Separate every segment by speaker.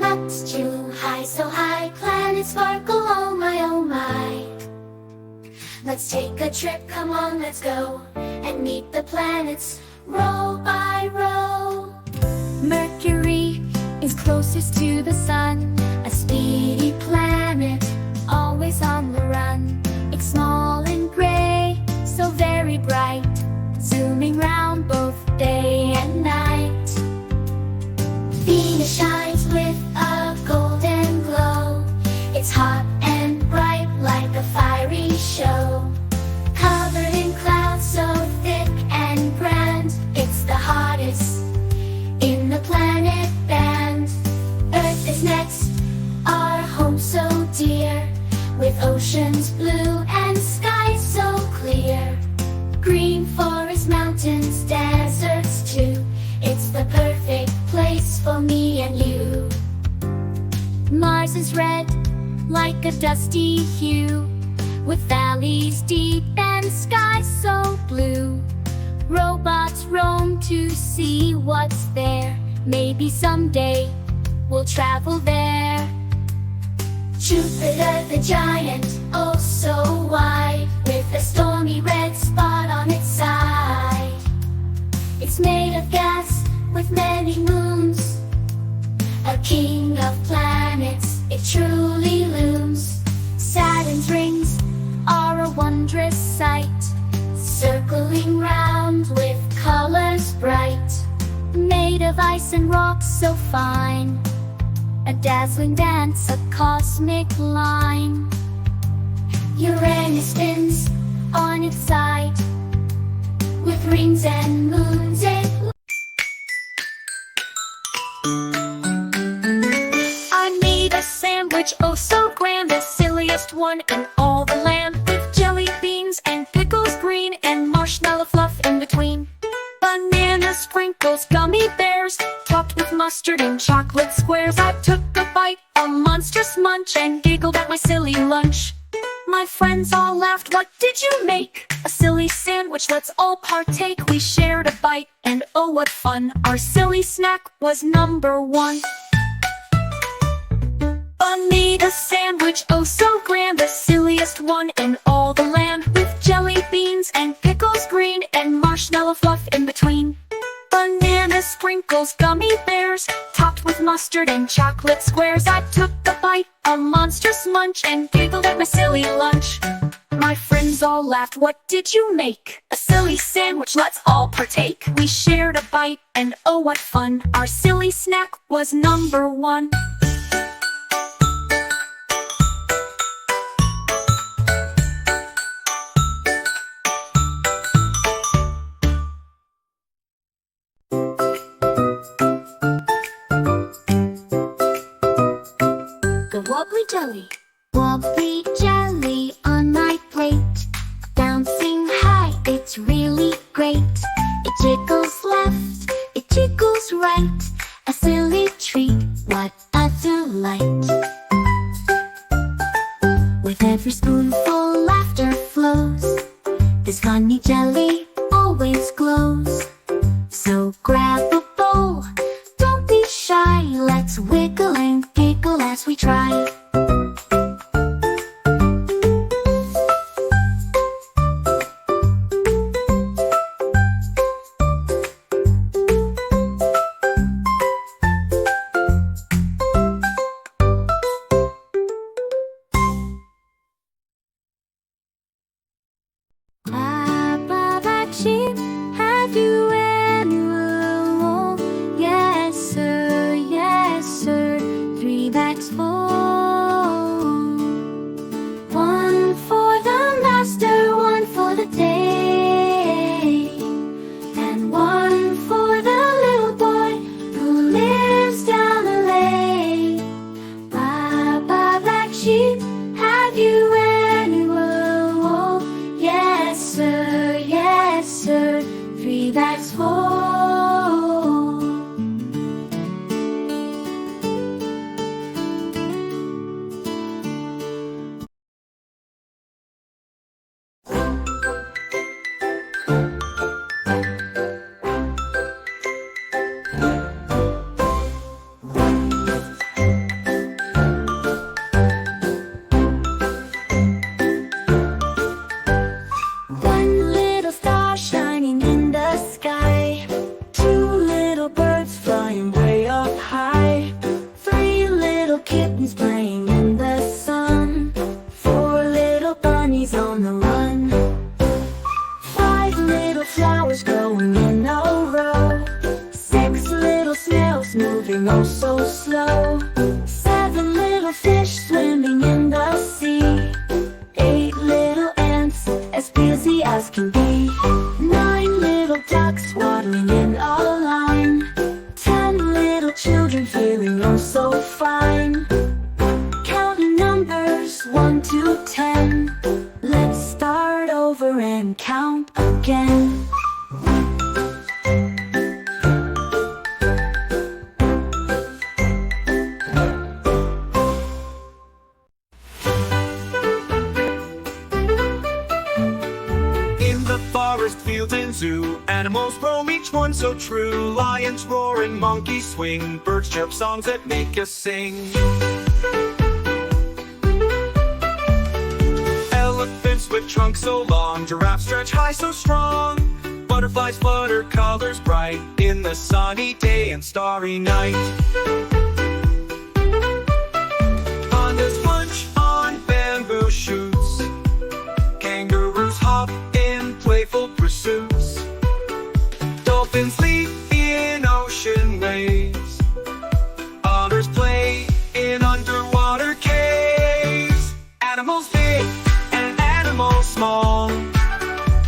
Speaker 1: up too high, so high, planets sparkle, oh my, oh my. Let's take a trip, come on, let's go, and meet the planets, row by row. Mercury is closest to the sun, a speedy planet, always on the run. It's small and gray, so very bright, zooming round both day and night. Venus shines with a golden glow. It's hot and bright like a fiery show, covered in clouds so thick and grand. It's the hottest in the planet band. Earth is next, our home so dear, with oceans blue and skies so clear. Green forests, mountains, deserts too. It's the perfect place for me and you. Mars is red like a dusty hue, with valleys deep and skies so blue. Robots roam to see what's there. Maybe someday we'll travel there. Jupiter the giant, oh so wide, with a stormy red spot on its side. It's made of gas with many moons, a king of planets, it truly looms. Saturn's rings are a wondrous sight, circling round with colors bright. Made of ice and rocks so fine, a dazzling dance, a cosmic line. Uranus spins on its side, with rings and moons it. I made a sandwich, oh so grand, the silliest one in all the land, with jelly beans and pickles green and marshmallow fluff in between. Banana sprinkles, gummy bears, topped with mustard and chocolate squares. I took a bite, a monstrous munch, and giggled at my silly lunch. My friends all laughed, what did you make? A silly sandwich, let's all partake. We shared a bite, and oh what fun, our silly snack was number one. I made a sandwich, oh so grand, the silliest one in all the land, with jelly beans and pickles green and marshmallow fluff in between. Banana sprinkles, gummy bears, topped with mustard and chocolate squares. I took a bite, a monstrous munch, and giggled at my silly lunch. My friends all laughed, what did you make? A silly sandwich, let's all partake. We shared a bite, and oh what fun, our silly snack was number one. Wobbly jelly, wobbly jelly on my plate, bouncing high, it's really great. It jiggles left, it jiggles right, a silly treat, what a delight. With every spoonful laughter flows, this funny jelly always glows. So grab a bowl, don't be shy, let's wiggle and giggle as we try. moving oh so slow. 7 little fish swimming in the sea. 8 little ants as busy as can be. 9 little ducks waddling in a line. 10 little children feeling oh so fine. Counting numbers 1 to 10. Let's start over and count again.
Speaker 2: Forest, fields, and zoo, animals roam, each one so true. Lions roar and monkeys swing, birds chirp songs that make us sing. Elephants with trunks so long, giraffes stretch high so strong. Butterflies flutter colors bright in the sunny day and starry night. Pandas munch on bamboo shoots. Kangaroos hop in playful pursuits. Dolphins leap in ocean waves. Otters play in underwater caves. Animals big and animals small,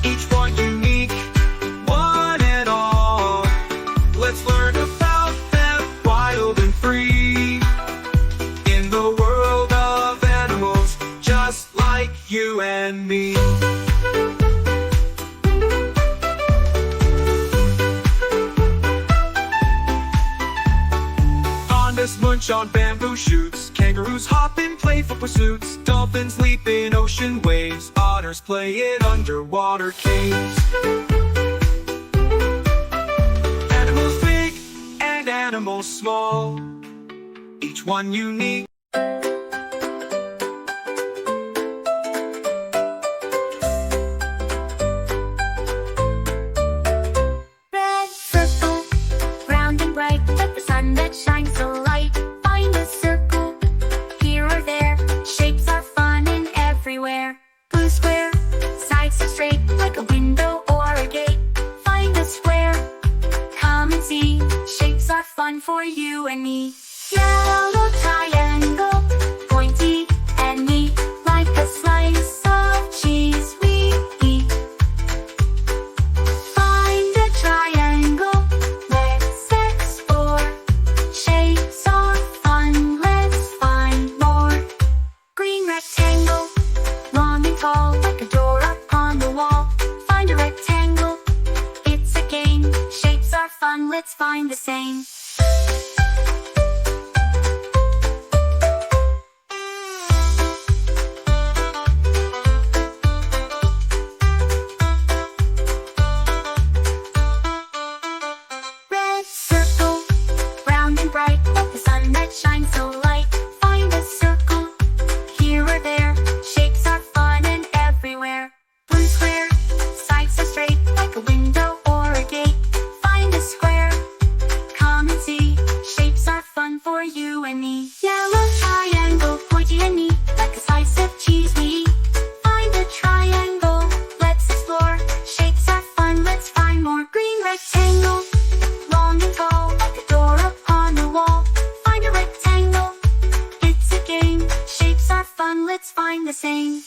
Speaker 2: each one unique, one and all. Let's learn about them wild and free, in the world of animals, just like you and me. Pandas munch on bamboo shoots. Kangaroos hop in playful pursuits. Dolphins leap in ocean waves. Otters play in underwater caves. Animals big and animals small, each one unique.
Speaker 1: Red circle, round and bright, like the sun that shines so light. Find a circle, here or there. Shapes are fun and everywhere. Blue square, sides so straight, like a window or a gate. Find a square, come and see. Shapes are fun for you and me. Yellow triangle, pointy and neat, like a slice of cheese we eat. Find a triangle, let's explore. Shapes are fun, let's find more. Green rectangle, long and tall, like a door up on the wall. Find a rectangle, it's a game. Shapes are fun, let's find the same. Red circle, round and bright, like the sun that shines so light. Find a circle, here or there. Shapes are fun and everywhere. Blue square, sides so straight, like a window or a gate. Find a square, come and see. Shapes are fun for you and me. Yellow triangle, pointy and neat, like a slice of cheese we eat. Find a triangle, let's explore. Shapes are fun, let's find more. Green rectangle, long and tall, like a door up on the wall. Find a rectangle, it's a game. Shapes are fun, let's find the same.